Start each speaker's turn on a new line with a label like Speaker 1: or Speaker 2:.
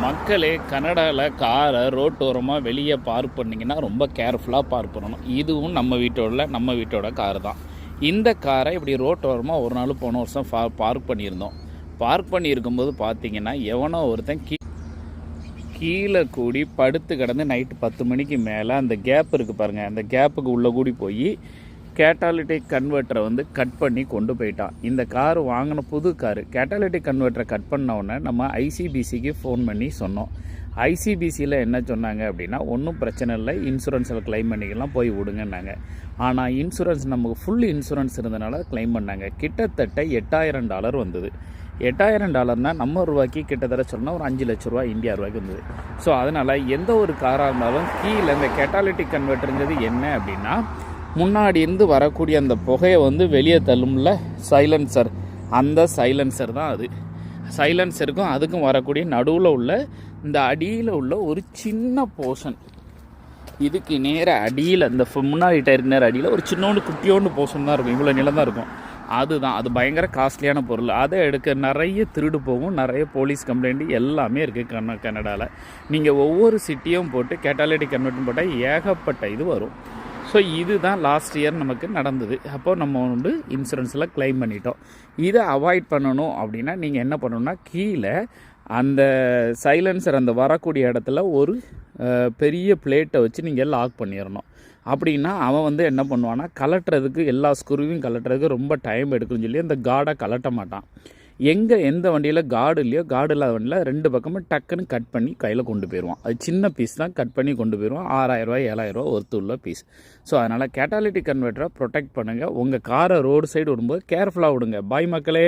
Speaker 1: மக்களே, கனடாவில் காரை ரோட்டோரமாக வெளியே பார்க் பண்ணிங்கன்னா ரொம்ப கேர்ஃபுல்லாக பார்க் பண்ணணும். இதுவும் நம்ம வீட்டோட காரு தான். இந்த காரை இப்படி ரோட்டோரமாக ஒரு நாள் போன வருஷம் பார்க் பண்ணியிருந்தோம். பார்க் பண்ணியிருக்கும்போது பார்த்தீங்கன்னா எவனோ ஒருத்தன் கீழே கூடி படுத்து கிடந்து நைட்டு 10 மணிக்கு மேலே அந்த கேப் இருக்குது பாருங்கள், அந்த கேப்புக்கு உள்ளே கூடி போய் கேட்டாலிட்டிக் கன்வெர்ட்டரை கட் பண்ணி கொண்டு போயிட்டான். இந்த கார் வாங்கின புது காரு. கேட்டாலிட்டிக் கன்வெர்ட்டரை கட் பண்ணவுடனே நம்ம ஐசிபிசிக்கு ஃபோன் பண்ணி சொன்னோம். ஐசிபிசியில் என்ன சொன்னாங்க அப்படின்னா, ஒன்றும் பிரச்சனை இல்லை, இன்சூரன்ஸில் கிளைம் பண்ணிக்கலாம், போய் விடுங்கன்னாங்க. ஆனால் இன்சூரன்ஸ் நமக்கு ஃபுல் இன்சூரன்ஸ் இருந்தனால கிளைம் பண்ணாங்க. கிட்டத்தட்ட $8000 வந்தது. $8000 நம்ம ரூபாய்க்கு கிட்டத்தட்ட சொன்னால் ஒரு 5 லட்ச ரூபா இந்தியா ரூபாய்க்கு வந்தது. ஸோ அதனால் எந்த ஒரு காராக இருந்தாலும் கீழே இந்த கேட்டாலிட்டிக் கன்வெர்ட்டருங்கிறது என்ன அப்படின்னா, முன்னாடி இருந்து வரக்கூடிய அந்த புகையை வெளியே தள்ளும்ல சைலன்சர், அந்த சைலன்சர் தான் அது. சைலன்சருக்கும் அதுக்கும் வரக்கூடிய நடுவில் உள்ள இந்த அடியில் உள்ள ஒரு சின்ன போர்ஷன், இதுக்கு நேராக அடியில் இந்த முன்னாடி டயருக்கு நேர அடியில் ஒரு சின்னோண்டு குட்டியோண்டு போர்ஷன் தான் இருக்கும், இவ்வளோ நிலம் தான் இருக்கும். அதுதான் அது பயங்கர காஸ்ட்லியான பொருள். அதை எடுக்க நிறைய திருடு போகும், நிறைய போலீஸ் கம்ப்ளைண்ட் எல்லாமே இருக்குது கனடாவில். நீங்கள் ஒவ்வொரு சிட்டியும் போட்டு கேட்டாலிட்டிக் கன்வெர்ட்டும் போட்டால் ஏகப்பட்ட இது வரும். ஸோ இதுதான் லாஸ்ட் இயர் நமக்கு நடந்தது. அப்போது நம்ம இன்சூரன்ஸில் கிளைம் பண்ணிட்டோம். இதை அவாய்ட் பண்ணணும் அப்படின்னா நீங்கள் என்ன பண்ணணும்னா, கீழே அந்த சைலன்சர் அந்த வரக்கூடிய இடத்துல ஒரு பெரிய பிளேட்டை வச்சு நீங்கள் லாக் பண்ணிடணும். அப்படின்னா அவன் என்ன பண்ணுவான்னா, கலட்டுறதுக்கு எல்லா ஸ்க்ரூவையும் கலட்டுறதுக்கு ரொம்ப டைம் எடுக்குன்னு சொல்லி அந்த கார்டை கலட்ட மாட்டான். எந்த வண்டியில் கார்டு இல்லையோ, கார்டு இல்லாத வண்டியில் 2 பக்கமும் டக்குன்னு கட் பண்ணி கையில் கொண்டு போயிடுவான். அது சின்ன பீஸ் தான், கட் பண்ணி கொண்டு போயிடுவான். $6000 $7000 ஒர்த்து உள்ள பீஸ். ஸோ அதனால் கேட்டாலிட்டிக் கன்வெர்ட்டரை ப்ரொடெக்ட் பண்ணுங்கள். உங்கள் காரை ரோடு சைடு விடும்போது கேர்ஃபுல்லாக விடுங்க. பாய் மக்களே.